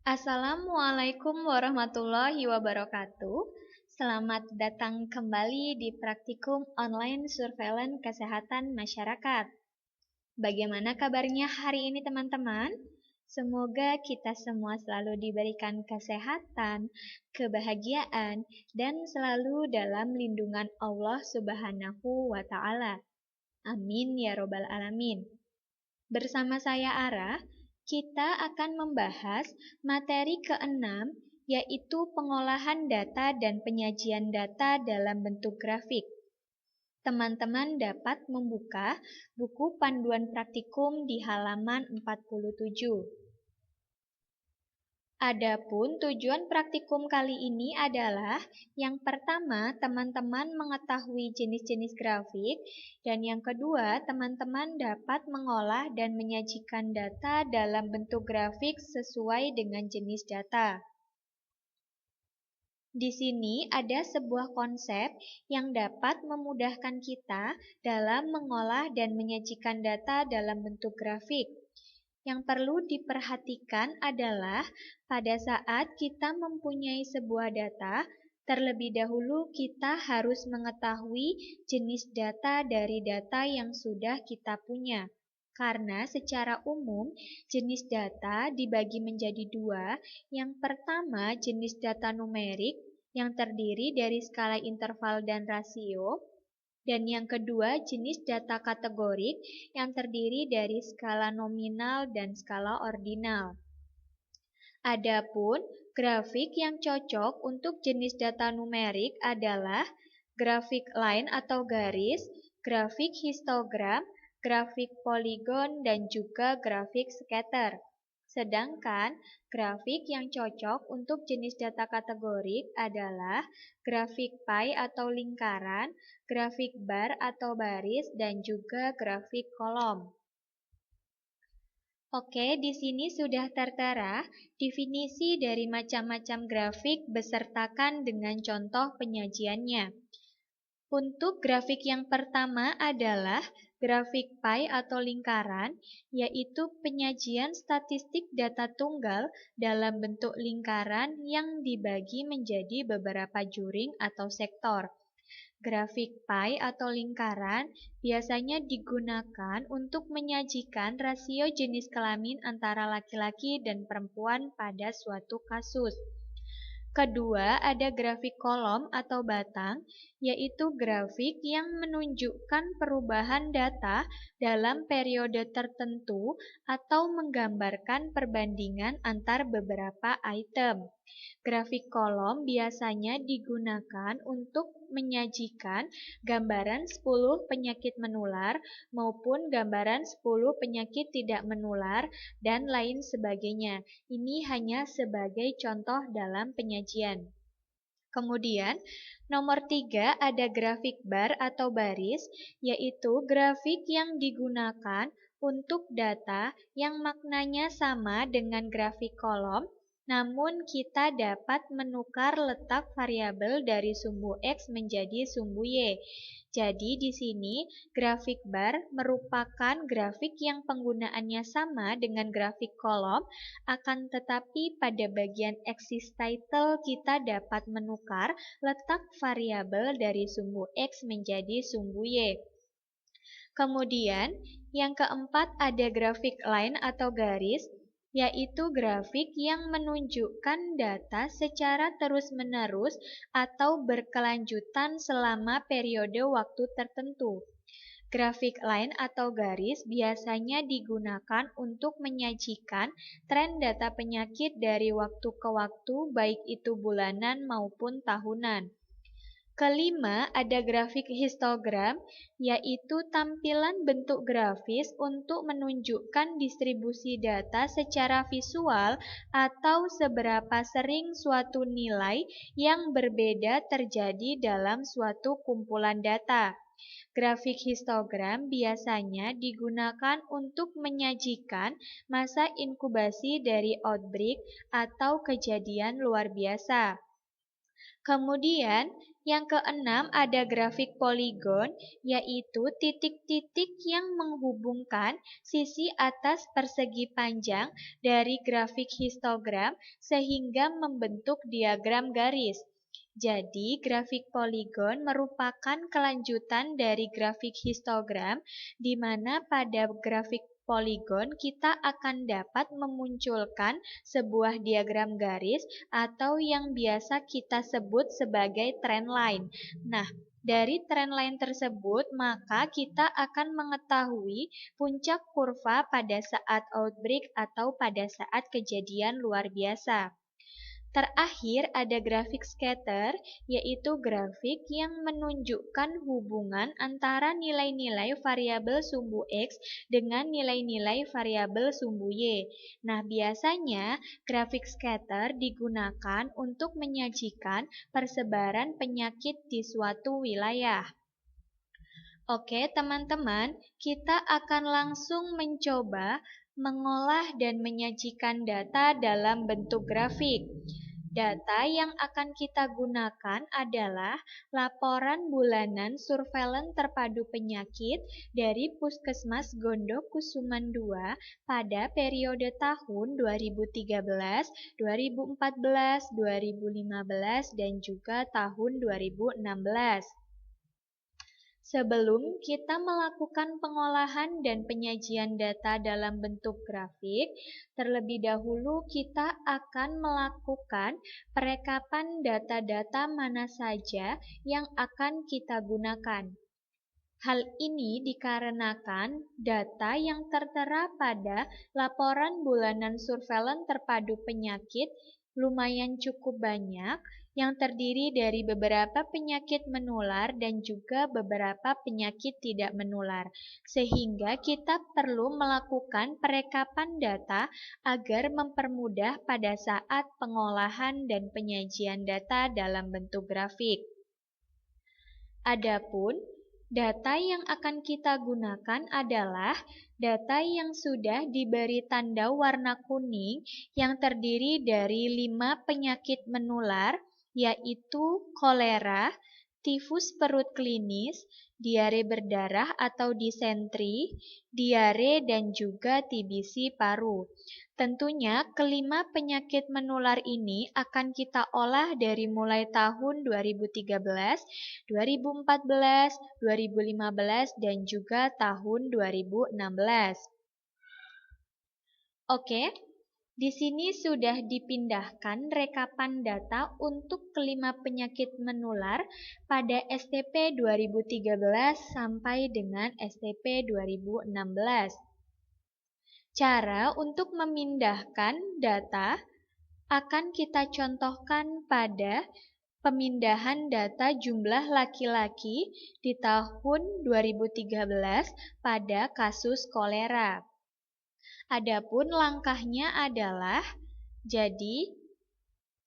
Assalamualaikum warahmatullahi wabarakatuh. Selamat datang kembali di praktikum online surveillance kesehatan masyarakat. Bagaimana kabarnya hari ini teman-teman? Semoga kita semua selalu diberikan kesehatan, kebahagiaan, dan selalu dalam lindungan Allah Subhanahu wa Ta'ala. Amin ya Robbal 'Alamin. Bersama saya Ara, kita akan membahas materi ke-6, yaitu pengolahan data dan penyajian data dalam bentuk grafik. Teman-teman dapat membuka buku panduan praktikum di halaman 47. Adapun tujuan praktikum kali ini adalah yang pertama, teman-teman mengetahui jenis-jenis grafik, dan yang kedua, teman-teman dapat mengolah dan menyajikan data dalam bentuk grafik sesuai dengan jenis data. Di sini ada sebuah konsep yang dapat memudahkan kita dalam mengolah dan menyajikan data dalam bentuk grafik. Yang perlu diperhatikan adalah pada saat kita mempunyai sebuah data, terlebih dahulu kita harus mengetahui jenis data dari data yang sudah kita punya. Karena secara umum, jenis data dibagi menjadi dua. Yang pertama, jenis data numerik yang terdiri dari skala interval dan rasio. Dan yang kedua, jenis data kategorik yang terdiri dari skala nominal dan skala ordinal. Adapun grafik yang cocok untuk jenis data numerik adalah grafik line atau garis, grafik histogram, grafik poligon, dan juga grafik scatter. Sedangkan grafik yang cocok untuk jenis data kategorik adalah grafik pie atau lingkaran, grafik bar atau baris, dan juga grafik kolom. Oke, di sini sudah tertera definisi dari macam-macam grafik besertakan dengan contoh penyajiannya. Untuk grafik yang pertama adalah grafik pie atau lingkaran, yaitu penyajian statistik data tunggal dalam bentuk lingkaran yang dibagi menjadi beberapa juring atau sektor. Grafik pie atau lingkaran biasanya digunakan untuk menyajikan rasio jenis kelamin antara laki-laki dan perempuan pada suatu kasus. Kedua, ada grafik kolom atau batang, yaitu grafik yang menunjukkan perubahan data dalam periode tertentu atau menggambarkan perbandingan antar beberapa item. Grafik kolom biasanya digunakan untuk menyajikan gambaran 10 penyakit menular maupun gambaran 10 penyakit tidak menular dan lain sebagainya. Ini hanya sebagai contoh dalam penyajian. Kemudian, nomor 3 ada grafik bar atau baris, yaitu grafik yang digunakan untuk data yang maknanya sama dengan grafik kolom, namun kita dapat menukar letak variabel dari sumbu X menjadi sumbu Y. Jadi di sini grafik bar merupakan grafik yang penggunaannya sama dengan grafik kolom, akan tetapi pada bagian axis title kita dapat menukar letak variabel dari sumbu X menjadi sumbu Y. Kemudian yang keempat ada grafik line atau garis, yaitu grafik yang menunjukkan data secara terus-menerus atau berkelanjutan selama periode waktu tertentu. Grafik line atau garis biasanya digunakan untuk menyajikan tren data penyakit dari waktu ke waktu, baik itu bulanan maupun tahunan. Kelima, ada grafik histogram, yaitu tampilan bentuk grafis untuk menunjukkan distribusi data secara visual atau seberapa sering suatu nilai yang berbeda terjadi dalam suatu kumpulan data. Grafik histogram biasanya digunakan untuk menyajikan masa inkubasi dari outbreak atau kejadian luar biasa. Kemudian, Yang keenam ada grafik poligon, yaitu titik-titik yang menghubungkan sisi atas persegi panjang dari grafik histogram sehingga membentuk diagram garis. Jadi, grafik poligon merupakan kelanjutan dari grafik histogram, di mana pada grafik poligon kita akan dapat memunculkan sebuah diagram garis atau yang biasa kita sebut sebagai trendline. Nah, dari trendline tersebut, maka kita akan mengetahui puncak kurva pada saat outbreak atau pada saat kejadian luar biasa. Terakhir ada grafik scatter, yaitu grafik yang menunjukkan hubungan antara nilai-nilai variabel sumbu X dengan nilai-nilai variabel sumbu Y. Nah, biasanya grafik scatter digunakan untuk menyajikan persebaran penyakit di suatu wilayah. Oke, teman-teman, kita akan langsung mencoba mengolah dan menyajikan data dalam bentuk grafik. Data yang akan kita gunakan adalah laporan bulanan surveillance terpadu penyakit dari Puskesmas Gondok Kusuman II pada periode tahun 2013, 2014, 2015, dan juga tahun 2016. Sebelum kita melakukan pengolahan dan penyajian data dalam bentuk grafik, terlebih dahulu kita akan melakukan perekapan data-data mana saja yang akan kita gunakan. Hal ini dikarenakan data yang tertera pada laporan bulanan surveillance terpadu penyakit lumayan cukup banyak, yang terdiri dari beberapa penyakit menular dan juga beberapa penyakit tidak menular, sehingga kita perlu melakukan perekapan data agar mempermudah pada saat pengolahan dan penyajian data dalam bentuk grafik. Adapun data yang akan kita gunakan adalah data yang sudah diberi tanda warna kuning yang terdiri dari 5 penyakit menular, yaitu kolera, tifus perut klinis, diare berdarah atau disentri, diare, dan juga TBC paru. Tentunya kelima penyakit menular ini akan kita olah dari mulai tahun 2013, 2014, 2015, dan juga tahun 2016. Oke. Di sini sudah dipindahkan rekapan data untuk kelima penyakit menular pada STP 2013 sampai dengan STP 2016. Cara untuk memindahkan data akan kita contohkan pada pemindahan data jumlah laki-laki di tahun 2013 pada kasus kolera. Adapun langkahnya adalah, jadi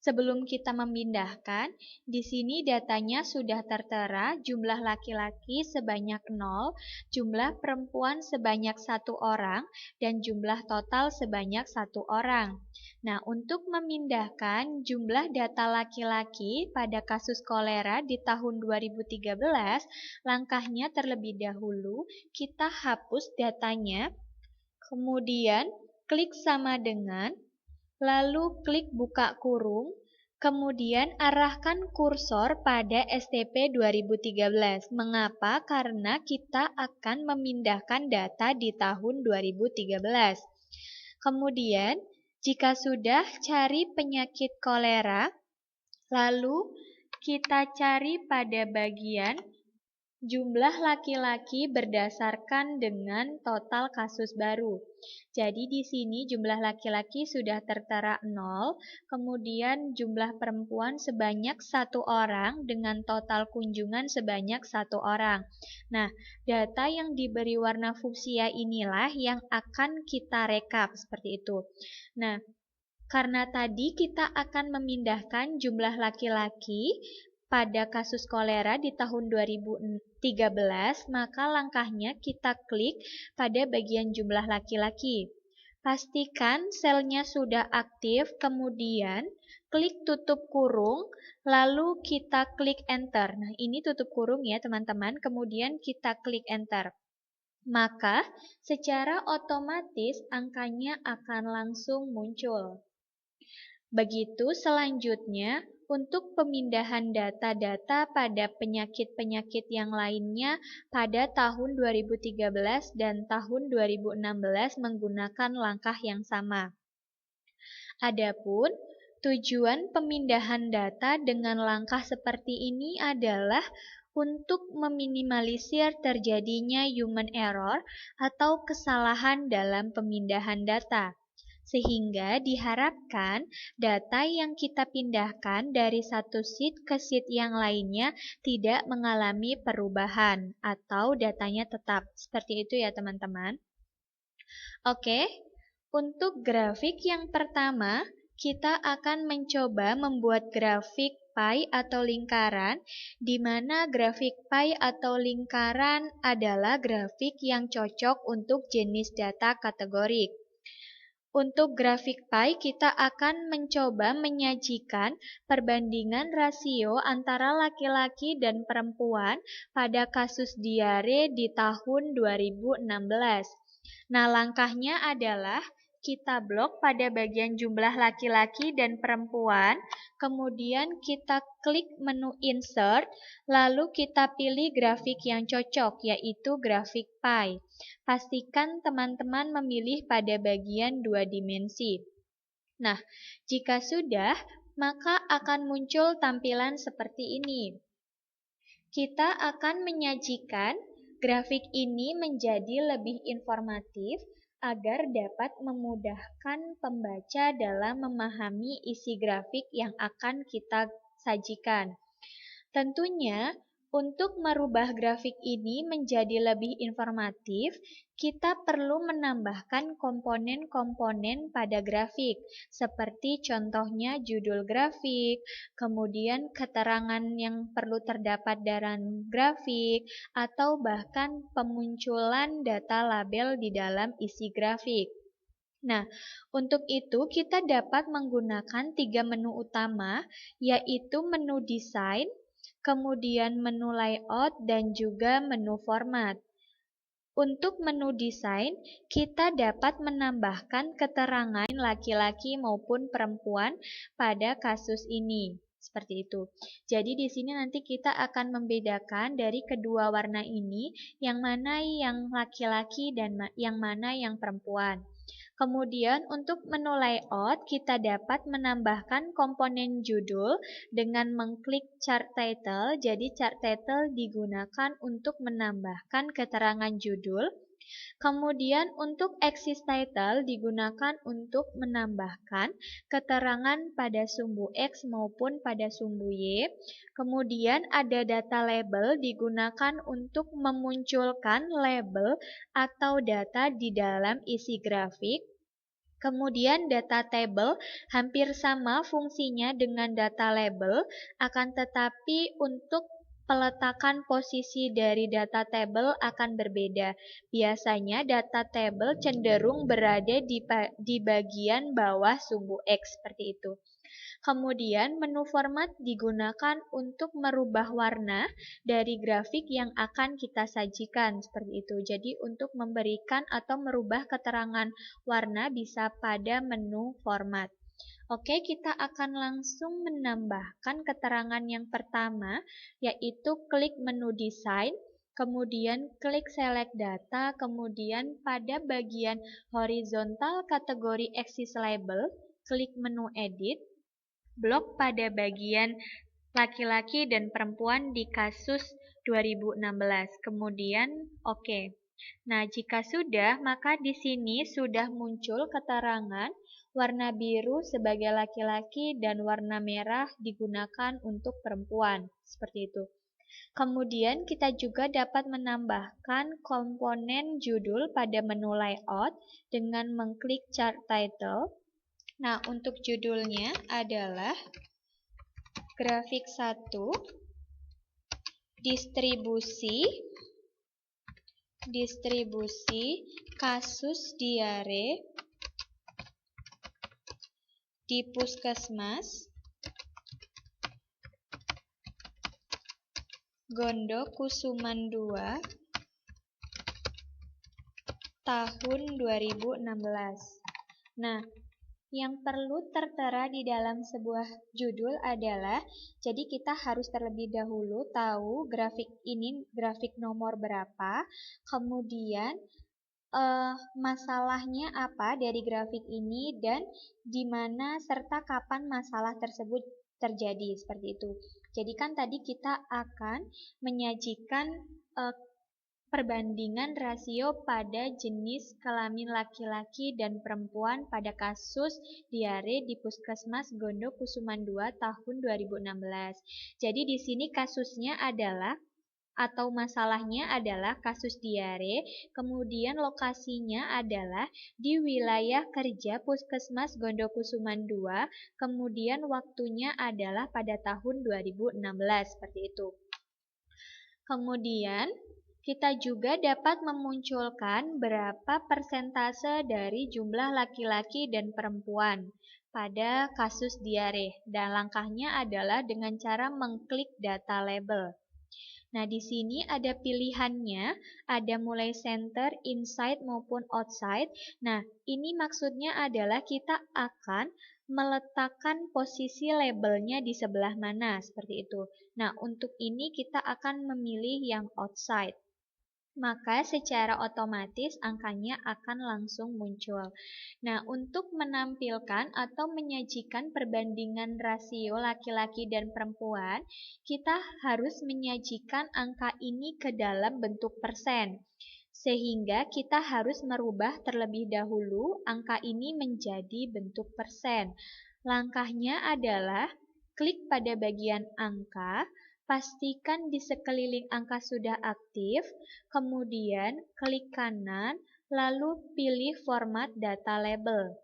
sebelum kita memindahkan, di sini datanya sudah tertera jumlah laki-laki sebanyak 0, jumlah perempuan sebanyak 1 orang, dan jumlah total sebanyak 1 orang. Nah, untuk memindahkan jumlah data laki-laki pada kasus kolera di tahun 2013, langkahnya terlebih dahulu kita hapus datanya. Kemudian klik sama dengan, lalu klik buka kurung, kemudian arahkan kursor pada STP 2013. Mengapa? Karena kita akan memindahkan data di tahun 2013. Kemudian, jika sudah cari penyakit kolera, lalu kita cari pada bagian jumlah laki-laki berdasarkan dengan total kasus baru. Jadi di sini jumlah laki-laki sudah tertera 0, kemudian jumlah perempuan sebanyak 1 orang dengan total kunjungan sebanyak 1 orang. Nah, data yang diberi warna fuksia inilah yang akan kita rekap seperti itu. Nah, karena tadi kita akan memindahkan jumlah laki-laki pada kasus kolera di tahun 2013, maka langkahnya kita klik pada bagian jumlah laki-laki. Pastikan selnya sudah aktif, kemudian klik tutup kurung, lalu kita klik enter. Nah, ini tutup kurung ya teman-teman, kemudian kita klik enter. Maka secara otomatis angkanya akan langsung muncul. Begitu selanjutnya, untuk pemindahan data-data pada penyakit-penyakit yang lainnya pada tahun 2013 dan tahun 2016 menggunakan langkah yang sama. Adapun tujuan pemindahan data dengan langkah seperti ini adalah untuk meminimalisir terjadinya human error atau kesalahan dalam pemindahan data. Sehingga diharapkan data yang kita pindahkan dari satu sheet ke sheet yang lainnya tidak mengalami perubahan atau datanya tetap. Seperti itu ya teman-teman. Oke, untuk grafik yang pertama, kita akan mencoba membuat grafik pie atau lingkaran, di mana grafik pie atau lingkaran adalah grafik yang cocok untuk jenis data kategorik. Untuk grafik pie, kita akan mencoba menyajikan perbandingan rasio antara laki-laki dan perempuan pada kasus diare di tahun 2016. Nah, langkahnya adalah kita blok pada bagian jumlah laki-laki dan perempuan, kemudian kita klik menu insert, lalu kita pilih grafik yang cocok, yaitu grafik pie. Pastikan teman-teman memilih pada bagian 2 dimensi. Nah, jika sudah, maka akan muncul tampilan seperti ini. Kita akan menyajikan grafik ini menjadi lebih informatif agar dapat memudahkan pembaca dalam memahami isi grafik yang akan kita sajikan. Tentunya, untuk merubah grafik ini menjadi lebih informatif, kita perlu menambahkan komponen-komponen pada grafik, seperti contohnya judul grafik, kemudian keterangan yang perlu terdapat dalam grafik, atau bahkan pemunculan data label di dalam isi grafik. Nah, untuk itu kita dapat menggunakan 3 menu utama, yaitu menu desain, kemudian menu layout, dan juga menu format. Untuk menu desain, kita dapat menambahkan keterangan laki-laki maupun perempuan pada kasus ini. Seperti itu. Jadi di sini nanti kita akan membedakan dari kedua warna ini, yang mana yang laki-laki dan yang mana yang perempuan. Kemudian untuk menu layout, kita dapat menambahkan komponen judul dengan mengklik chart title. Jadi chart title digunakan untuk menambahkan keterangan judul. Kemudian untuk axis title digunakan untuk menambahkan keterangan pada sumbu X maupun pada sumbu Y. Kemudian ada data label digunakan untuk memunculkan label atau data di dalam isi grafik. Kemudian data table hampir sama fungsinya dengan data label, akan tetapi untuk peletakan posisi dari data table akan berbeda. Biasanya data table cenderung berada di bagian bawah sumbu X seperti itu. Kemudian menu format digunakan untuk merubah warna dari grafik yang akan kita sajikan seperti itu. Jadi untuk memberikan atau merubah keterangan warna bisa pada menu format. Oke, kita akan langsung menambahkan keterangan yang pertama, yaitu klik menu desain, kemudian klik select data, kemudian pada bagian horizontal kategori axis label, klik menu edit, blok pada bagian laki-laki dan perempuan di kasus 2016. Kemudian oke. Nah, jika sudah, maka di sini sudah muncul keterangan warna biru sebagai laki-laki dan warna merah digunakan untuk perempuan. Seperti itu. Kemudian kita juga dapat menambahkan komponen judul pada menu layout dengan mengklik chart title. Nah, untuk judulnya adalah grafik 1, distribusi kasus diare di Puskesmas Gondokusuman II tahun 2016. Nah, yang perlu tertera di dalam sebuah judul adalah, jadi kita harus terlebih dahulu tahu grafik ini grafik nomor berapa, kemudian masalahnya apa dari grafik ini, dan di mana serta kapan masalah tersebut terjadi, seperti itu. Jadi kan tadi kita akan menyajikan perbandingan rasio pada jenis kelamin laki-laki dan perempuan pada kasus diare di Puskesmas Gondokusuman II tahun 2016. Jadi di sini kasusnya adalah atau masalahnya adalah kasus diare, kemudian lokasinya adalah di wilayah kerja Puskesmas Gondokusuman II, kemudian waktunya adalah pada tahun 2016, seperti itu. Kemudian kita juga dapat memunculkan berapa persentase dari jumlah laki-laki dan perempuan pada kasus diare, dan langkahnya adalah dengan cara mengklik data label. Nah, di sini ada pilihannya, ada mulai center, inside maupun outside. Nah, ini maksudnya adalah kita akan meletakkan posisi labelnya di sebelah mana, seperti itu. Nah, untuk ini kita akan memilih yang outside. Maka secara otomatis angkanya akan langsung muncul. Nah, untuk menampilkan atau menyajikan perbandingan rasio laki-laki dan perempuan, kita harus menyajikan angka ini ke dalam bentuk persen. Sehingga kita harus merubah terlebih dahulu angka ini menjadi bentuk persen. Langkahnya adalah klik pada bagian angka, pastikan di sekeliling angka sudah aktif, kemudian klik kanan, lalu pilih format data label.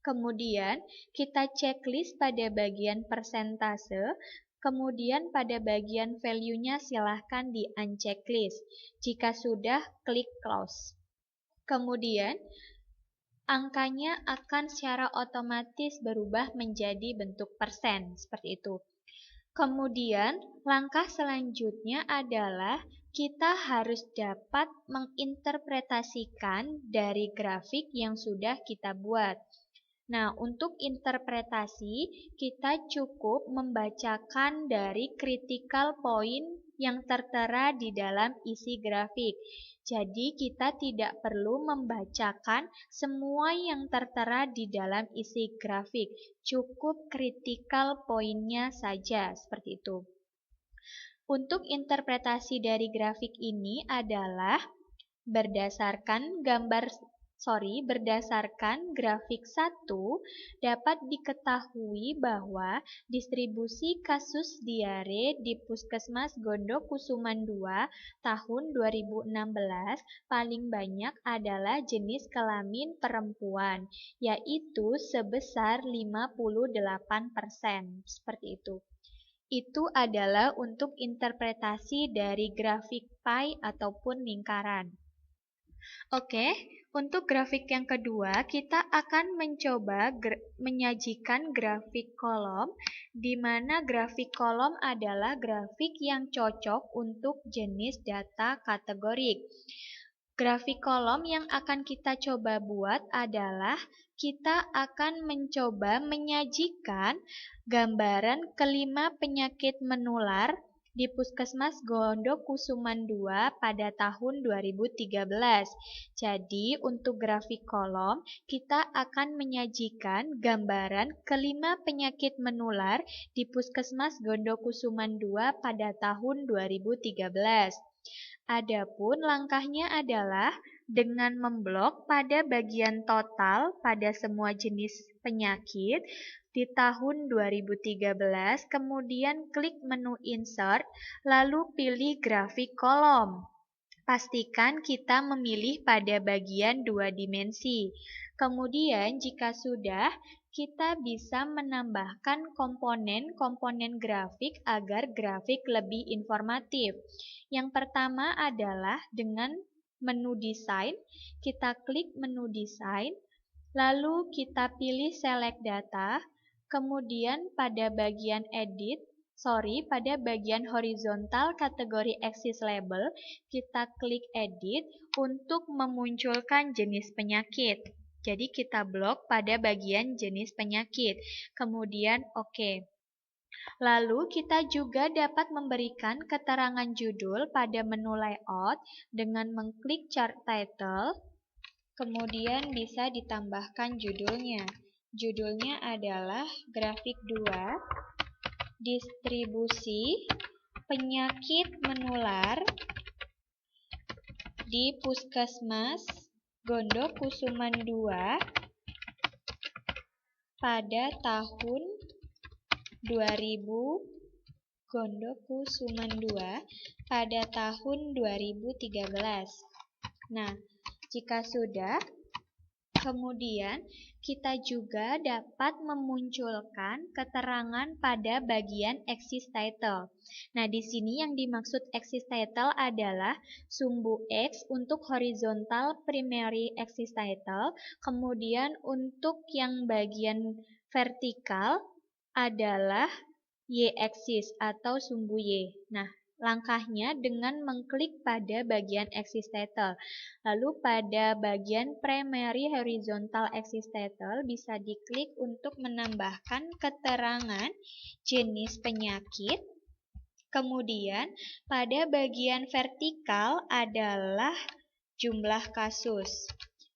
Kemudian kita checklist pada bagian persentase, kemudian pada bagian value-nya silahkan di unchecklist. Jika sudah, klik close. Kemudian angkanya akan secara otomatis berubah menjadi bentuk persen, seperti itu. Kemudian, langkah selanjutnya adalah kita harus dapat menginterpretasikan dari grafik yang sudah kita buat. Nah, untuk interpretasi, kita cukup membacakan dari critical point yang tertera di dalam isi grafik. Jadi, kita tidak perlu membacakan semua yang tertera di dalam isi grafik. Cukup critical point-nya saja, seperti itu. Untuk interpretasi dari grafik ini adalah berdasarkan grafik 1 dapat diketahui bahwa distribusi kasus diare di Puskesmas Gondokusuman II tahun 2016 paling banyak adalah jenis kelamin perempuan, yaitu sebesar 58%, seperti itu. Itu adalah untuk interpretasi dari grafik pie ataupun lingkaran. Oke, untuk grafik yang kedua, kita akan mencoba menyajikan grafik kolom, di mana grafik kolom adalah grafik yang cocok untuk jenis data kategorik. Grafik kolom yang akan kita coba buat adalah kita akan mencoba menyajikan gambaran kelima penyakit menular di Puskesmas Gondokusuman II pada tahun 2013. Jadi, untuk grafik kolom, kita akan menyajikan gambaran kelima penyakit menular di Puskesmas Gondokusuman II pada tahun 2013. Adapun langkahnya adalah dengan memblok pada bagian total pada semua jenis penyakit di tahun 2013, kemudian klik menu insert, lalu pilih grafik kolom. Pastikan kita memilih pada bagian 2 dimensi. Kemudian jika sudah, kita bisa menambahkan komponen-komponen grafik agar grafik lebih informatif. Yang pertama adalah dengan menu desain. Kita klik menu desain, Lalu kita pilih select data, kemudian pada bagian horizontal kategori axis label, kita klik edit untuk memunculkan jenis penyakit. Jadi kita blok pada bagian jenis penyakit, kemudian oke. Lalu kita juga dapat memberikan keterangan judul pada menu layout dengan mengklik chart title. Kemudian bisa ditambahkan judulnya. Judulnya adalah grafik 2, distribusi penyakit menular di Puskesmas Gondokusuman 2 pada tahun 2000 Gondokusuman 2 pada tahun 2013. Nah, jika sudah, kemudian kita juga dapat memunculkan keterangan pada bagian axis title. Nah, di sini yang dimaksud axis title adalah sumbu X untuk horizontal primary axis title, kemudian untuk yang bagian vertikal adalah Y-axis atau sumbu Y. Nah, langkahnya dengan mengklik pada bagian axis title. Lalu pada bagian primary horizontal axis title bisa diklik untuk menambahkan keterangan jenis penyakit. Kemudian pada bagian vertikal adalah jumlah kasus.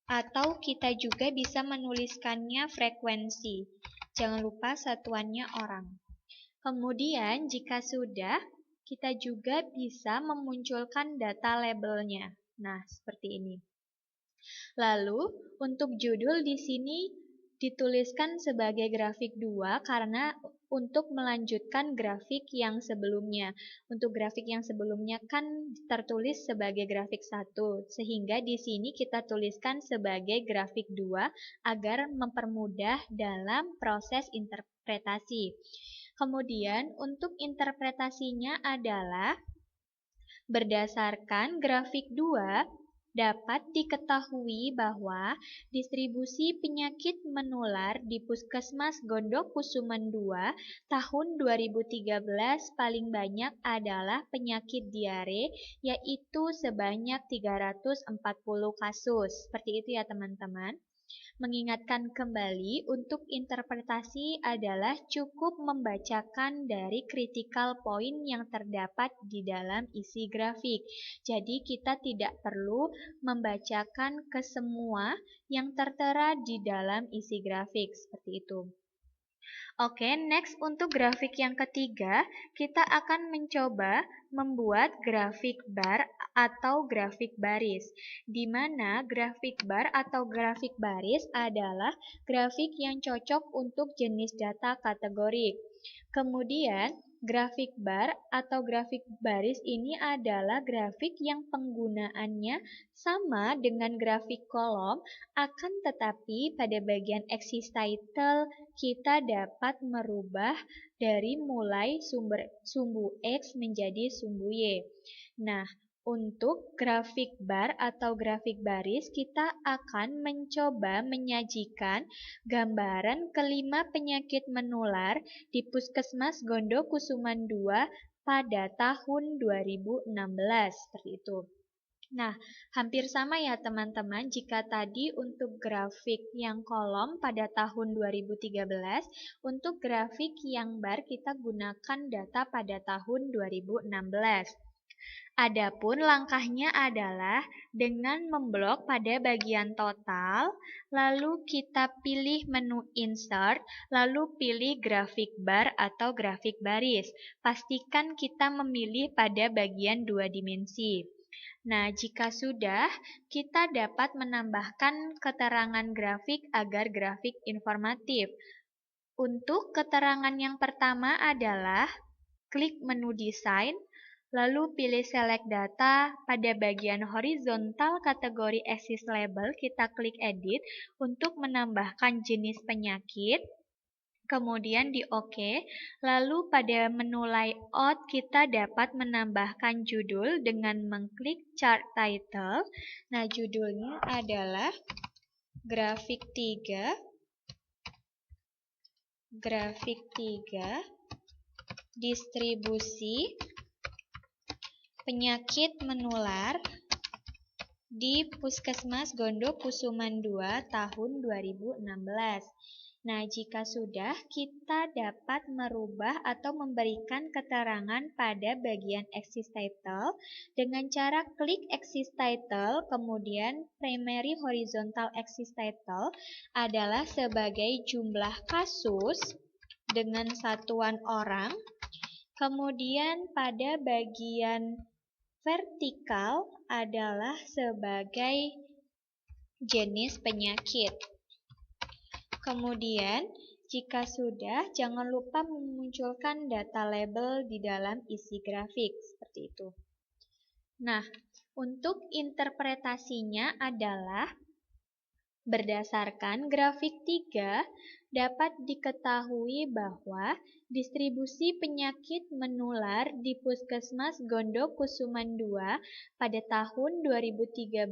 Atau kita juga bisa menuliskannya frekuensi. Jangan lupa satuannya orang. Kemudian jika sudah, kita juga bisa memunculkan data labelnya. Nah, seperti ini. Lalu, untuk judul di sini dituliskan sebagai grafik 2 karena untuk melanjutkan grafik yang sebelumnya. Untuk grafik yang sebelumnya kan tertulis sebagai grafik 1, sehingga di sini kita tuliskan sebagai grafik 2 agar mempermudah dalam proses interpretasi. Kemudian untuk interpretasinya adalah berdasarkan grafik 2 dapat diketahui bahwa distribusi penyakit menular di Puskesmas Gondokusuman 2 tahun 2013 paling banyak adalah penyakit diare yaitu sebanyak 340 kasus. Seperti itu ya teman-teman. Mengingatkan kembali, untuk interpretasi adalah cukup membacakan dari critical point yang terdapat di dalam isi grafik. Jadi kita tidak perlu membacakan ke semua yang tertera di dalam isi grafik, seperti itu. Oke, next untuk grafik yang ketiga, kita akan mencoba membuat grafik bar atau grafik baris. Di mana grafik bar atau grafik baris adalah grafik yang cocok untuk jenis data kategori. Kemudian, grafik bar atau grafik baris ini adalah grafik yang penggunaannya sama dengan grafik kolom, akan tetapi pada bagian axis title kita dapat merubah dari mulai sumbu X menjadi sumbu Y. Nah, untuk grafik bar atau grafik baris, kita akan mencoba menyajikan gambaran kelima penyakit menular di Puskesmas Gondokusuman 2 pada tahun 2016. Seperti itu. Nah, hampir sama ya teman-teman jika tadi untuk grafik yang kolom pada tahun 2013, untuk grafik yang bar kita gunakan data pada tahun 2016. Adapun langkahnya adalah dengan memblok pada bagian total, lalu kita pilih menu insert, lalu pilih grafik bar atau grafik baris. Pastikan kita memilih pada bagian 2 dimensi. Nah, jika sudah, kita dapat menambahkan keterangan grafik agar grafik informatif. Untuk keterangan yang pertama adalah klik menu desain, lalu pilih select data, pada bagian horizontal kategori axis label kita klik edit untuk menambahkan jenis penyakit. Kemudian di OK, lalu pada menu layout kita dapat menambahkan judul dengan mengklik chart title. Nah, judulnya adalah grafik 3, distribusi penyakit menular di Puskesmas Gondokusuman II tahun 2016. Nah, jika sudah, kita dapat merubah atau memberikan keterangan pada bagian axis title dengan cara klik axis title, kemudian primary horizontal axis title adalah sebagai jumlah kasus dengan satuan orang, kemudian pada bagian vertikal adalah sebagai jenis penyakit. Kemudian, jika sudah, jangan lupa memunculkan data label di dalam isi grafik, seperti itu. Nah, untuk interpretasinya adalah berdasarkan grafik 3, dapat diketahui bahwa distribusi penyakit menular di Puskesmas Gondokusuman II pada tahun 2013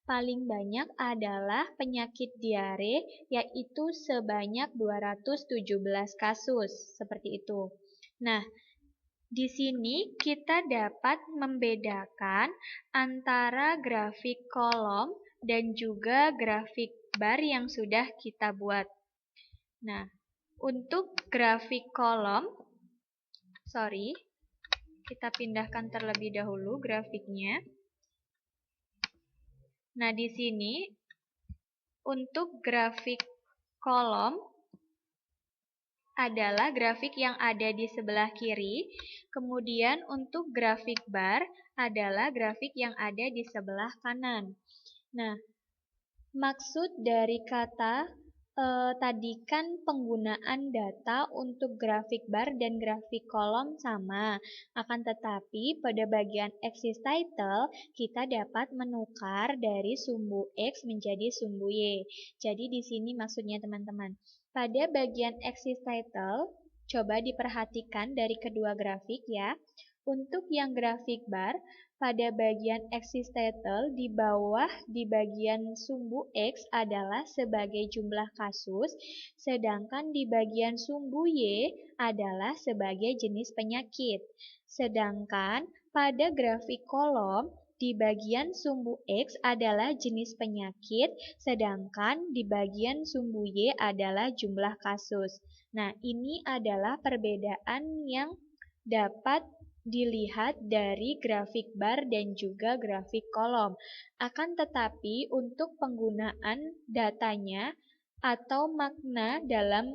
paling banyak adalah penyakit diare, yaitu sebanyak 217 kasus, seperti itu. Nah, di sini kita dapat membedakan antara grafik kolom dan juga grafik bar yang sudah kita buat. Nah, untuk grafik kolom, kita pindahkan terlebih dahulu grafiknya. Nah, di sini untuk grafik kolom adalah grafik yang ada di sebelah kiri, kemudian untuk grafik bar adalah grafik yang ada di sebelah kanan. Nah, maksud dari kata tadi kan penggunaan data untuk grafik bar dan grafik kolom sama. Akan tetapi pada bagian axis title kita dapat menukar dari sumbu X menjadi sumbu Y. Jadi di sini maksudnya teman-teman. Pada bagian axis title, coba diperhatikan dari kedua grafik ya. Untuk yang grafik bar, pada bagian axis title di bawah di bagian sumbu X adalah sebagai jumlah kasus, sedangkan di bagian sumbu Y adalah sebagai jenis penyakit. Sedangkan pada grafik kolom, di bagian sumbu X adalah jenis penyakit, sedangkan di bagian sumbu Y adalah jumlah kasus. Nah, ini adalah perbedaan yang dapat dilihat dari grafik bar dan juga grafik kolom. Akan tetapi untuk penggunaan datanya atau makna dalam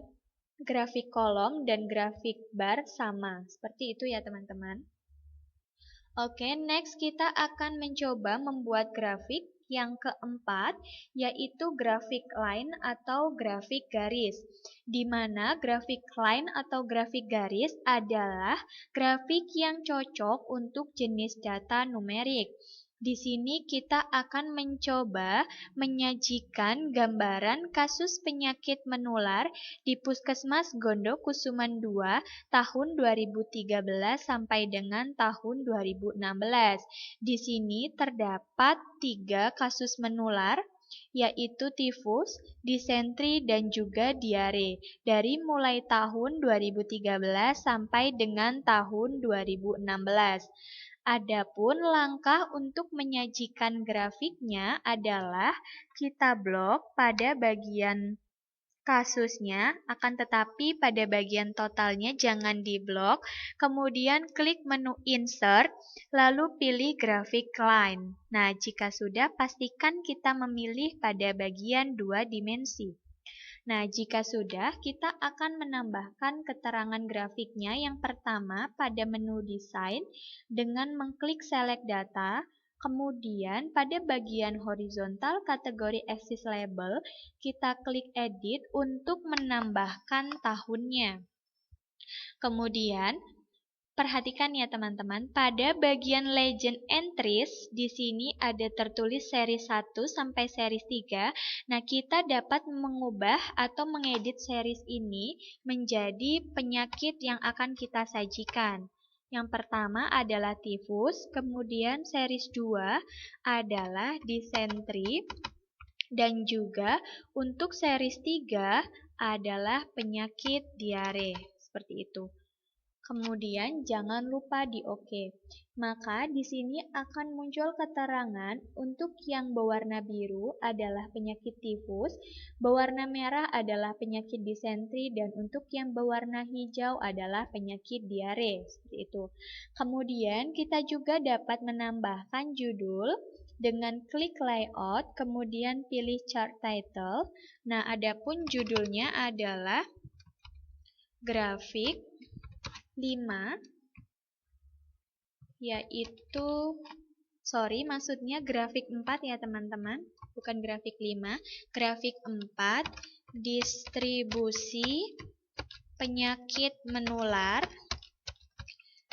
grafik kolom dan grafik bar sama. Seperti itu ya teman-teman. Oke, next kita akan mencoba membuat grafik yang keempat, yaitu grafik line atau grafik garis. Di mana grafik line atau grafik garis adalah grafik yang cocok untuk jenis data numerik. Di sini kita akan mencoba menyajikan gambaran kasus penyakit menular di Puskesmas Gondokusuman II tahun 2013 sampai dengan tahun 2016. Di sini terdapat 3 kasus menular, yaitu tifus, disentri, dan juga diare, dari mulai tahun 2013 sampai dengan tahun 2016. Adapun langkah untuk menyajikan grafiknya adalah kita blok pada bagian kasusnya, akan tetapi pada bagian totalnya jangan diblok, kemudian klik menu insert, lalu pilih grafik line. Nah, jika sudah, pastikan kita memilih pada bagian 2 dimensi. Nah, jika sudah, kita akan menambahkan keterangan grafiknya yang pertama pada menu desain dengan mengklik select data, kemudian pada bagian horizontal kategori axis label, kita klik edit untuk menambahkan tahunnya. Kemudian, perhatikan ya teman-teman, pada bagian legend entries di sini ada tertulis seri 1 sampai seri 3. Nah, kita dapat mengubah atau mengedit series ini menjadi penyakit yang akan kita sajikan. Yang pertama adalah tifus, kemudian series 2 adalah disentri, Dan juga untuk series 3 adalah penyakit diare, seperti itu. Kemudian jangan lupa di oke. Maka di sini akan muncul keterangan untuk yang berwarna biru adalah penyakit tifus, berwarna merah adalah penyakit disentri, dan untuk yang berwarna hijau adalah penyakit diare. Seperti itu. Kemudian kita juga dapat menambahkan judul dengan klik layout, kemudian pilih chart title. Nah, adapun judulnya adalah grafik 5, yaitu, maksudnya grafik 4 ya teman-teman, bukan grafik 5. Grafik 4, distribusi penyakit menular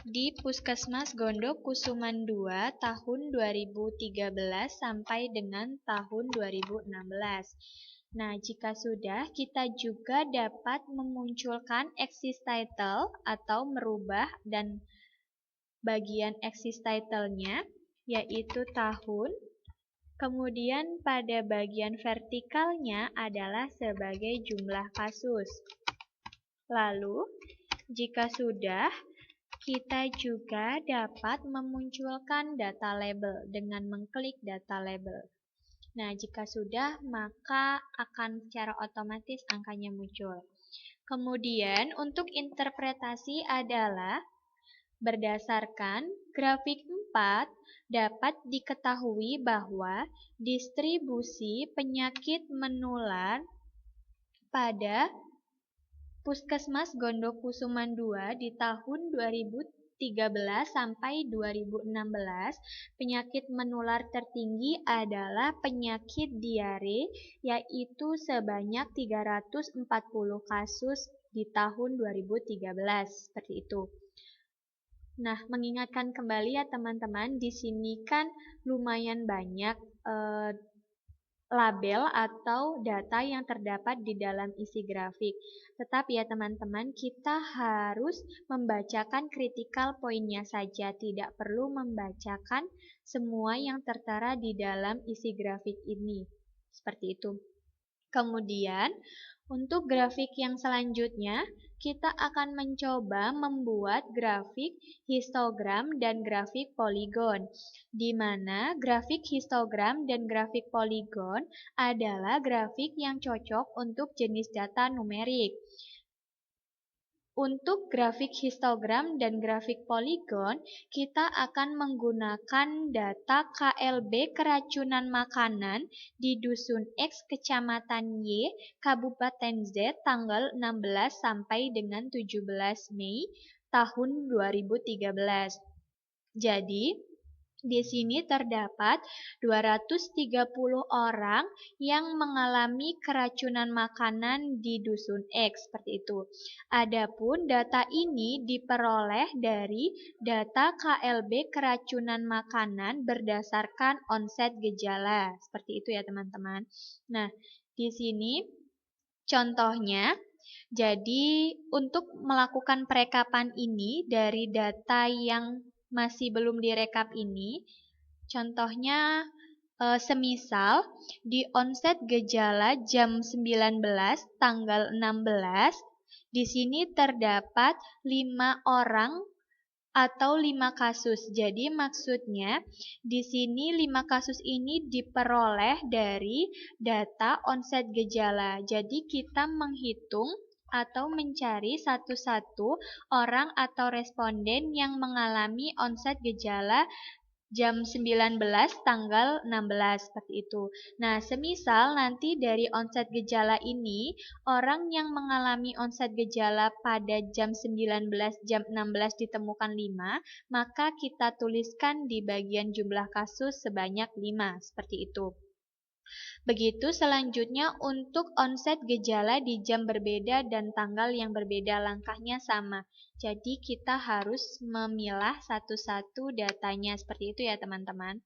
di Puskesmas Gondok Kusuman II tahun 2013 sampai dengan tahun 2016. Nah, jika sudah, kita juga dapat memunculkan axis title atau merubah dan bagian axis title-nya, yaitu tahun. Kemudian pada bagian vertikalnya adalah sebagai jumlah kasus. Lalu, jika sudah, kita juga dapat memunculkan data label dengan mengklik data label. Nah, jika sudah, maka akan secara otomatis angkanya muncul. Kemudian, untuk interpretasi adalah berdasarkan grafik 4, dapat diketahui bahwa distribusi penyakit menular pada Puskesmas Gondok Kusuman II di tahun 2013 sampai 2016, penyakit menular tertinggi adalah penyakit diare, yaitu sebanyak 340 kasus di tahun 2013, seperti itu. Nah, mengingatkan kembali ya teman-teman, di sini kan lumayan banyak label atau data yang terdapat di dalam isi grafik. Tetapi ya teman-teman, kita harus membacakan critical point-nya saja, tidak perlu membacakan semua yang tertera di dalam isi grafik ini. Seperti itu. Kemudian, untuk grafik yang selanjutnya, kita akan mencoba membuat grafik histogram dan grafik poligon, di mana grafik histogram dan grafik poligon adalah grafik yang cocok untuk jenis data numerik. Untuk grafik histogram dan grafik poligon, kita akan menggunakan data KLB keracunan makanan di Dusun X, Kecamatan Y, Kabupaten Z, tanggal 16 sampai dengan 17 Mei tahun 2013. Jadi, di sini terdapat 230 orang yang mengalami keracunan makanan di Dusun X, seperti itu. Adapun data ini diperoleh dari data KLB keracunan makanan berdasarkan onset gejala, seperti itu ya teman-teman. Nah, di sini contohnya, jadi untuk melakukan perekapan ini dari data yang masih belum direkap ini, contohnya semisal di onset gejala jam 19 tanggal 16, di sini terdapat 5 orang atau 5 kasus. Jadi maksudnya di sini 5 kasus ini diperoleh dari data onset gejala. Jadi kita menghitung atau mencari satu-satu orang atau responden yang mengalami onset gejala jam 19 tanggal 16, seperti itu. Nah, semisal nanti dari onset gejala ini, orang yang mengalami onset gejala pada jam 19, jam 16 ditemukan 5, maka kita tuliskan di bagian jumlah kasus sebanyak 5, seperti itu. Begitu selanjutnya untuk onset gejala di jam berbeda dan tanggal yang berbeda, langkahnya sama. Jadi kita harus memilah satu-satu datanya, seperti itu ya teman-teman.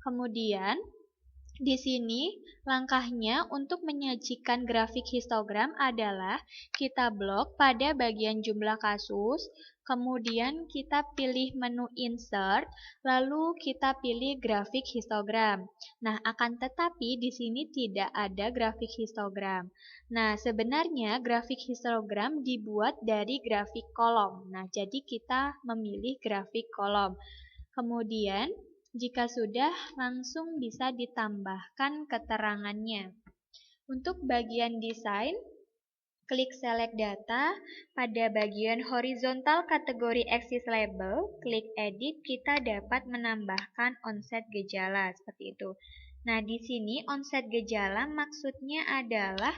Kemudian Di sini, langkahnya untuk menyajikan grafik histogram adalah kita blok pada bagian jumlah kasus, kemudian kita pilih menu Insert, lalu kita pilih grafik histogram. Nah, akan tetapi di sini tidak ada grafik histogram. Nah, sebenarnya grafik histogram dibuat dari grafik kolom. Nah, jadi kita memilih grafik kolom. Kemudian, jika sudah, langsung bisa ditambahkan keterangannya. Untuk bagian desain, klik Select Data. Pada bagian horizontal kategori Axis Label, klik Edit, kita dapat menambahkan onset gejala, seperti itu. Nah, di sini onset gejala maksudnya adalah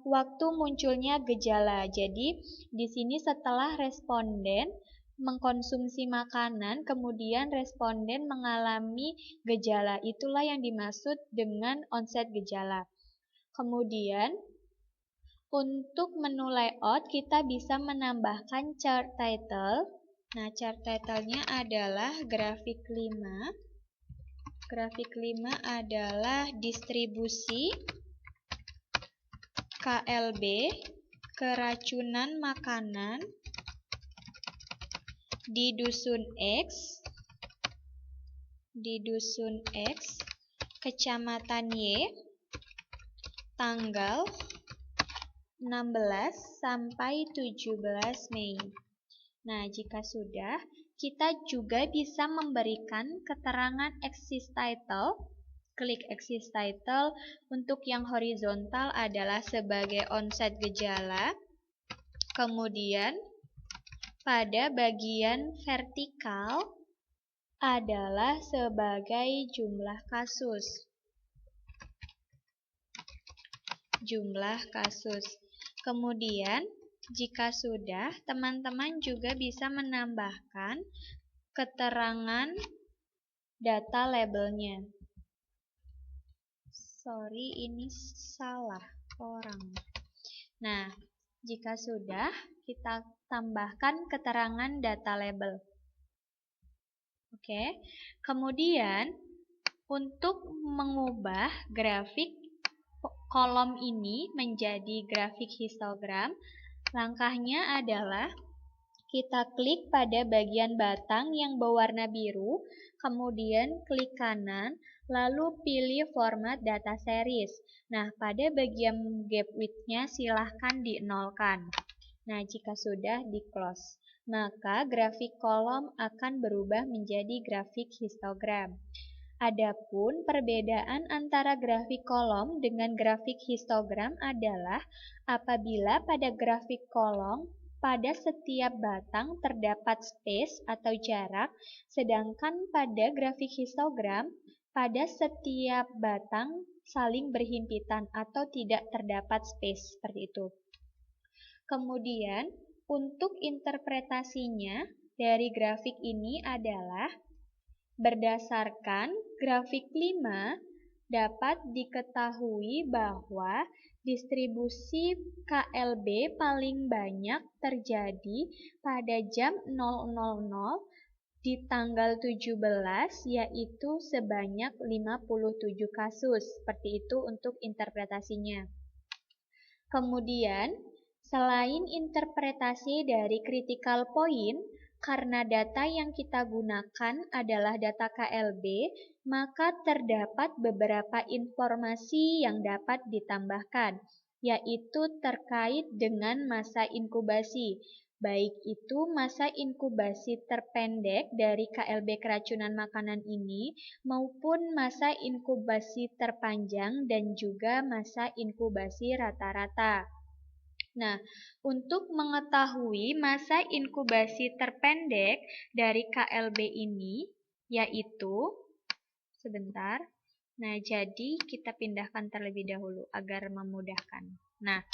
waktu munculnya gejala. Jadi, di sini setelah responden mengkonsumsi makanan, kemudian responden mengalami gejala. Itulah yang dimaksud dengan onset gejala. Kemudian, untuk menu layout, kita bisa menambahkan chart title. Nah, chart title-nya adalah grafik 5. Grafik 5 adalah distribusi KLB, keracunan makanan di Dusun X, Kecamatan Y, tanggal 16 sampai 17 Mei. Nah, jika sudah, kita juga bisa memberikan keterangan Axis Title. Klik Axis Title. Untuk yang horizontal adalah sebagai onset gejala. Kemudian, pada bagian vertikal adalah sebagai jumlah kasus. Kemudian, jika sudah, teman-teman juga bisa menambahkan keterangan data labelnya. Sorry, ini salah orang. Nah, jika sudah, kita tambahkan keterangan data label. Oke, kemudian untuk mengubah grafik kolom ini menjadi grafik histogram, langkahnya adalah kita klik pada bagian batang yang berwarna biru, kemudian klik kanan, lalu pilih format data series. Nah, pada bagian gap width-nya silahkan dinolkan. Nah, jika sudah, di-close. Maka grafik kolom akan berubah menjadi grafik histogram. Adapun perbedaan antara grafik kolom dengan grafik histogram adalah apabila pada grafik kolom pada setiap batang terdapat space atau jarak, sedangkan pada grafik histogram pada setiap batang saling berhimpitan atau tidak terdapat space, seperti itu. Kemudian, untuk interpretasinya dari grafik ini adalah berdasarkan grafik 5, dapat diketahui bahwa distribusi KLB paling banyak terjadi pada jam 000 di tanggal 17, yaitu sebanyak 57 kasus. Seperti itu untuk interpretasinya. Kemudian, selain interpretasi dari critical point, karena data yang kita gunakan adalah data KLB, maka terdapat beberapa informasi yang dapat ditambahkan, yaitu terkait dengan masa inkubasi, baik itu masa inkubasi terpendek dari KLB keracunan makanan ini, maupun masa inkubasi terpanjang dan juga masa inkubasi rata-rata. Nah, untuk mengetahui masa inkubasi terpendek dari KLB ini, yaitu, sebentar, nah jadi kita pindahkan terlebih dahulu agar memudahkan. Nah,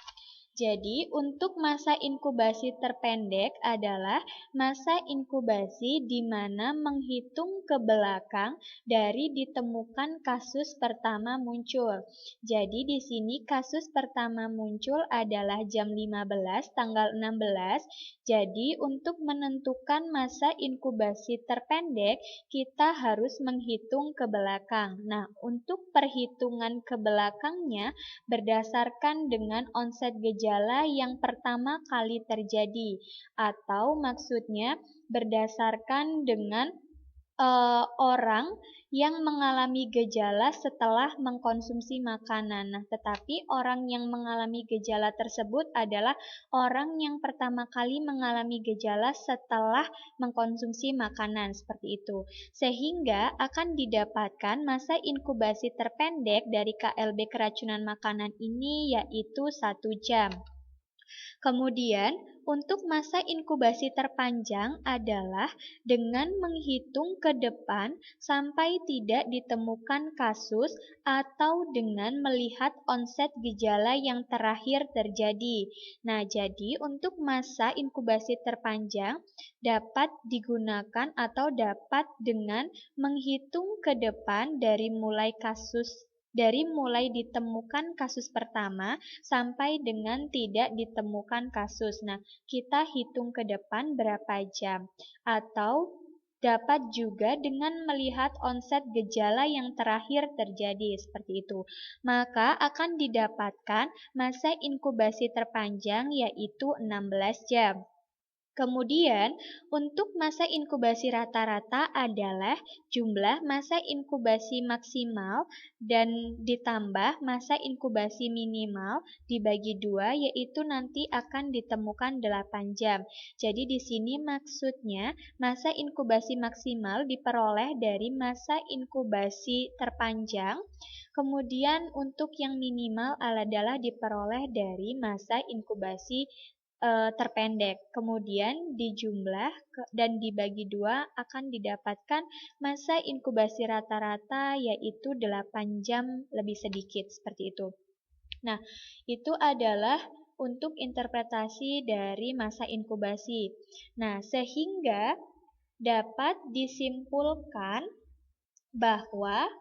Jadi, untuk masa inkubasi terpendek adalah masa inkubasi di mana menghitung ke belakang dari ditemukan kasus pertama muncul. Jadi, di sini kasus pertama muncul adalah jam 15 tanggal 16. Jadi, untuk menentukan masa inkubasi terpendek, kita harus menghitung ke belakang. Nah, untuk perhitungan ke belakangnya, berdasarkan dengan onset gejala yang pertama kali terjadi, atau maksudnya berdasarkan dengan orang yang mengalami gejala setelah mengkonsumsi makanan. Nah, tetapi orang yang mengalami gejala tersebut adalah orang yang pertama kali mengalami gejala setelah mengkonsumsi makanan, seperti itu. Sehingga akan didapatkan masa inkubasi terpendek dari KLB keracunan makanan ini yaitu 1 jam. Kemudian, untuk masa inkubasi terpanjang adalah dengan menghitung ke depan sampai tidak ditemukan kasus atau dengan melihat onset gejala yang terakhir terjadi. Nah, jadi untuk masa inkubasi terpanjang dapat digunakan atau dapat dengan menghitung ke depan dari mulai ditemukan kasus pertama sampai dengan tidak ditemukan kasus. Nah, kita hitung ke depan berapa jam. Atau dapat juga dengan melihat onset gejala yang terakhir terjadi, seperti itu. Maka akan didapatkan masa inkubasi terpanjang yaitu 16 jam. Kemudian, untuk masa inkubasi rata-rata adalah jumlah masa inkubasi maksimal dan ditambah masa inkubasi minimal dibagi 2, yaitu nanti akan ditemukan 8 jam. Jadi di sini maksudnya masa inkubasi maksimal diperoleh dari masa inkubasi terpanjang, kemudian untuk yang minimal adalah diperoleh dari masa inkubasi terpendek. Kemudian dijumlah dan dibagi 2 akan didapatkan masa inkubasi rata-rata yaitu 8 jam lebih sedikit, seperti itu. Nah, itu adalah untuk interpretasi dari masa inkubasi. Nah, sehingga dapat disimpulkan bahwa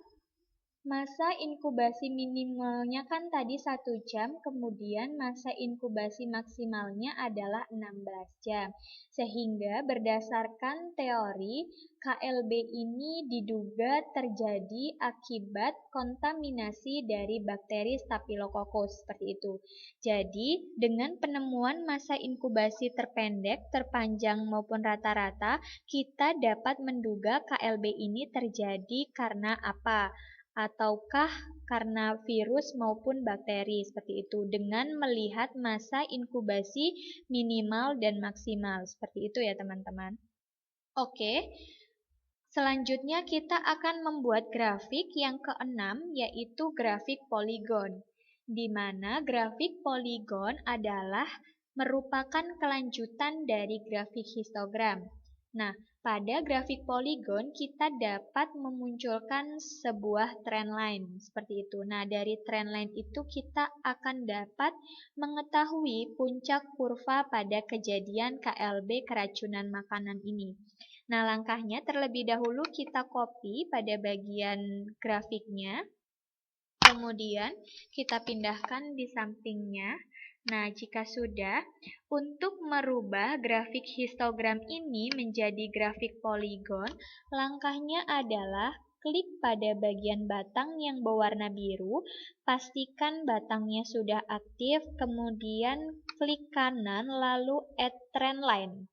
masa inkubasi minimalnya kan tadi 1 jam, kemudian masa inkubasi maksimalnya adalah 16 jam. Sehingga berdasarkan teori, KLB ini diduga terjadi akibat kontaminasi dari bakteri Staphylococcus, seperti itu. Jadi, dengan penemuan masa inkubasi terpendek, terpanjang maupun rata-rata, kita dapat menduga KLB ini terjadi karena apa? Ataukah karena virus maupun bakteri, seperti itu, dengan melihat masa inkubasi minimal dan maksimal, seperti itu ya teman-teman. Oke, selanjutnya kita akan membuat grafik yang keenam, yaitu grafik poligon, di mana grafik poligon adalah merupakan kelanjutan dari grafik histogram. Nah, pada grafik poligon kita dapat memunculkan sebuah trendline seperti itu. Nah, dari trendline itu kita akan dapat mengetahui puncak kurva pada kejadian KLB keracunan makanan ini. Nah, langkahnya terlebih dahulu kita copy pada bagian grafiknya. Kemudian kita pindahkan di sampingnya. Nah, jika sudah, untuk merubah grafik histogram ini menjadi grafik poligon, langkahnya adalah klik pada bagian batang yang berwarna biru, pastikan batangnya sudah aktif, kemudian klik kanan lalu add trend line.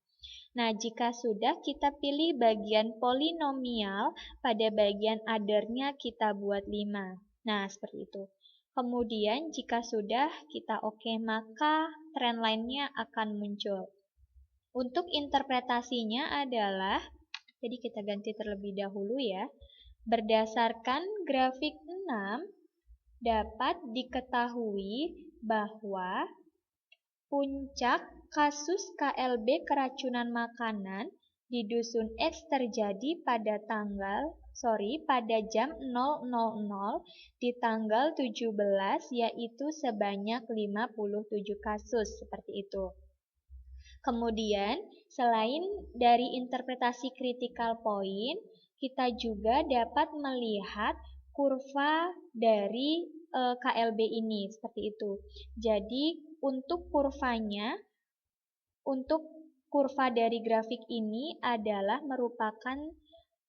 Nah, jika sudah, kita pilih bagian polinomial, pada bagian other-nya kita buat 5. Nah, seperti itu. Kemudian, jika sudah kita oke, maka trend line-nya akan muncul. Untuk interpretasinya adalah, jadi kita ganti terlebih dahulu ya. Berdasarkan grafik 6, dapat diketahui bahwa puncak kasus KLB keracunan makanan di dusun X terjadi pada jam 000 di tanggal 17, yaitu sebanyak 57 kasus, seperti itu. Kemudian, selain dari interpretasi critical point, kita juga dapat melihat kurva dari KLB ini, seperti itu. Jadi, untuk kurva dari grafik ini adalah merupakan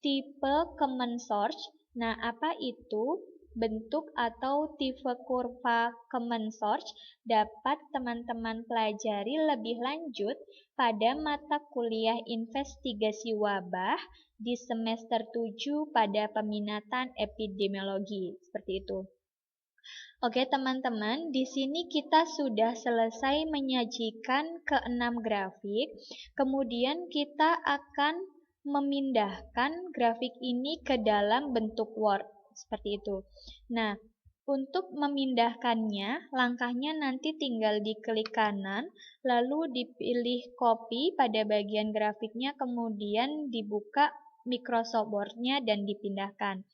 tipe common source. Nah, apa itu bentuk atau tipe kurva common source dapat teman-teman pelajari lebih lanjut pada mata kuliah investigasi wabah di semester 7 pada peminatan epidemiologi. Seperti itu. Oke teman-teman, di sini kita sudah selesai menyajikan ke-6 grafik. Kemudian kita akan memindahkan grafik ini ke dalam bentuk Word, seperti itu. Nah, untuk memindahkannya, langkahnya nanti tinggal diklik kanan, lalu dipilih copy pada bagian grafiknya, kemudian dibuka Microsoft Word-nya dan dipindahkan.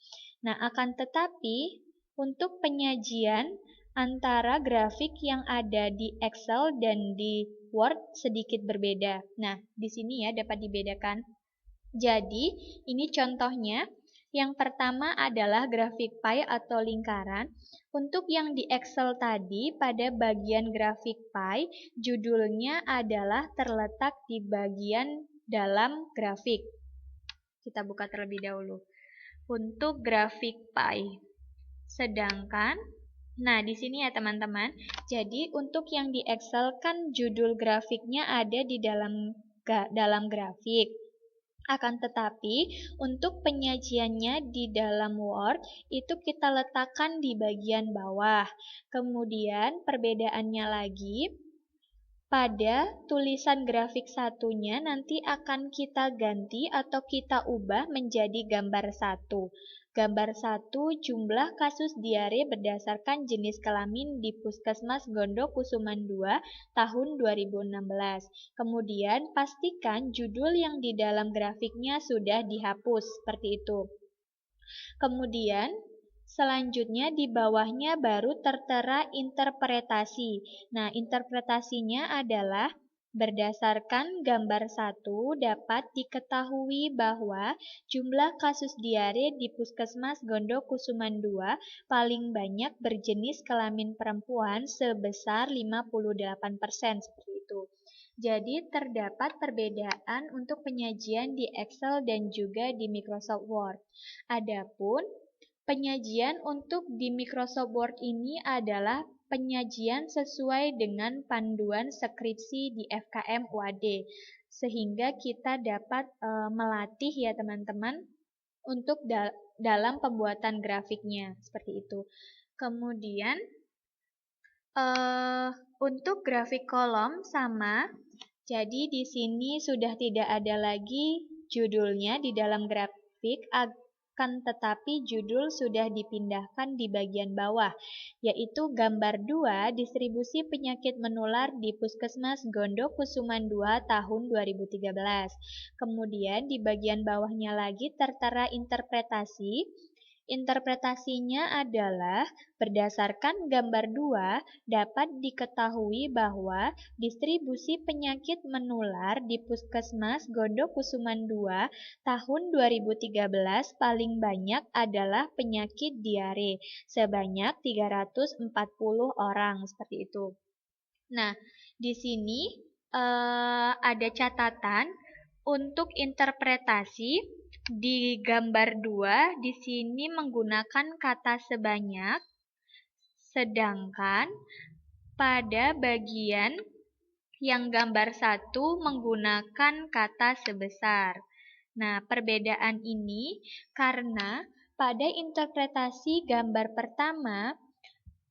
Nah, akan tetapi untuk penyajian antara grafik yang ada di Excel dan di Word sedikit berbeda. Nah, di sini ya dapat dibedakan. Jadi, ini contohnya. Yang pertama adalah grafik pie atau lingkaran. Untuk yang di Excel tadi, pada bagian grafik pie, judulnya adalah terletak di bagian dalam grafik. Kita buka terlebih dahulu. Untuk grafik pie. Sedangkan, nah di sini ya teman-teman, jadi untuk yang di Excel kan judul grafiknya ada di dalam grafik. Akan tetapi, untuk penyajiannya di dalam Word, itu kita letakkan di bagian bawah. Kemudian perbedaannya lagi, pada tulisan grafik satunya nanti akan kita ganti atau kita ubah menjadi gambar 1. Gambar 1 jumlah kasus diare berdasarkan jenis kelamin di Puskesmas Gondo Kusuman 2 tahun 2016. Kemudian pastikan judul yang di dalam grafiknya sudah dihapus, seperti itu. Kemudian selanjutnya di bawahnya baru tertera interpretasi. Nah, interpretasinya adalah berdasarkan gambar 1 dapat diketahui bahwa jumlah kasus diare di Puskesmas Gondo Kusuman 2 paling banyak berjenis kelamin perempuan sebesar 58%, seperti itu. Jadi terdapat perbedaan untuk penyajian di Excel dan juga di Microsoft Word. Adapun penyajian untuk di Microsoft Word ini adalah penyajian sesuai dengan panduan skripsi di FKM UAD, sehingga kita dapat melatih ya teman-teman untuk dalam pembuatan grafiknya, seperti itu. Kemudian untuk grafik kolom sama, jadi di sini sudah tidak ada lagi judulnya di dalam grafik, akan tetapi judul sudah dipindahkan di bagian bawah, yaitu gambar 2 distribusi penyakit menular di Puskesmas Gondo Kusuman 2 tahun 2013. Kemudian di bagian bawahnya lagi tertera interpretasi. Interpretasinya adalah berdasarkan gambar 2 dapat diketahui bahwa distribusi penyakit menular di Puskesmas Gondo Kusuman 2 tahun 2013 paling banyak adalah penyakit diare sebanyak 340 orang, seperti itu. Nah, di sini ada catatan untuk interpretasi. Di gambar 2 di sini menggunakan kata sebanyak, sedangkan pada bagian yang gambar 1 menggunakan kata sebesar. Nah, perbedaan ini karena pada interpretasi gambar pertama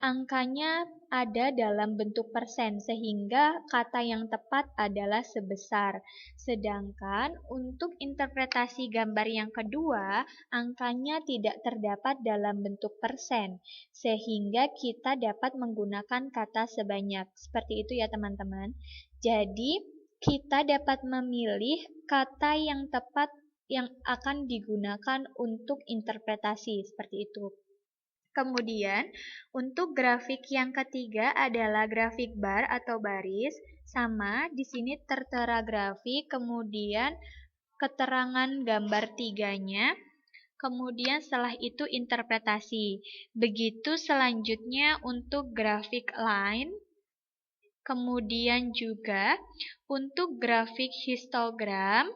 angkanya ada dalam bentuk persen, sehingga kata yang tepat adalah sebesar. Sedangkan untuk interpretasi gambar yang kedua, angkanya tidak terdapat dalam bentuk persen, sehingga kita dapat menggunakan kata sebanyak. Seperti itu ya teman-teman. Jadi, kita dapat memilih kata yang tepat yang akan digunakan untuk interpretasi, seperti itu. Kemudian, untuk grafik yang ketiga adalah grafik bar atau baris. Sama, di sini tertera grafik, kemudian keterangan gambar tiganya, kemudian setelah itu interpretasi. Begitu selanjutnya untuk grafik line, kemudian juga untuk grafik histogram,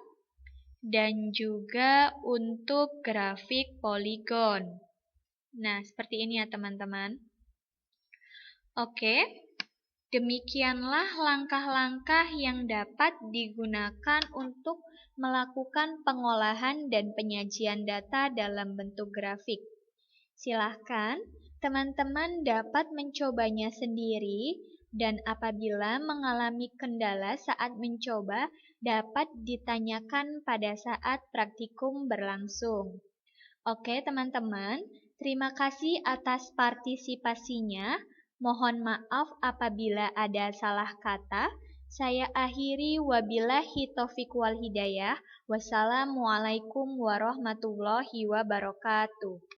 dan juga untuk grafik poligon. Nah, seperti ini ya teman-teman. Oke, demikianlah langkah-langkah yang dapat digunakan untuk melakukan pengolahan dan penyajian data dalam bentuk grafik. Silahkan teman-teman dapat mencobanya sendiri, dan apabila mengalami kendala saat mencoba, dapat ditanyakan pada saat praktikum berlangsung. Oke teman-teman, terima kasih atas partisipasinya. Mohon maaf apabila ada salah kata. Saya akhiri, wabillahi taufiq wal hidayah. Wassalamualaikum warahmatullahi wabarakatuh.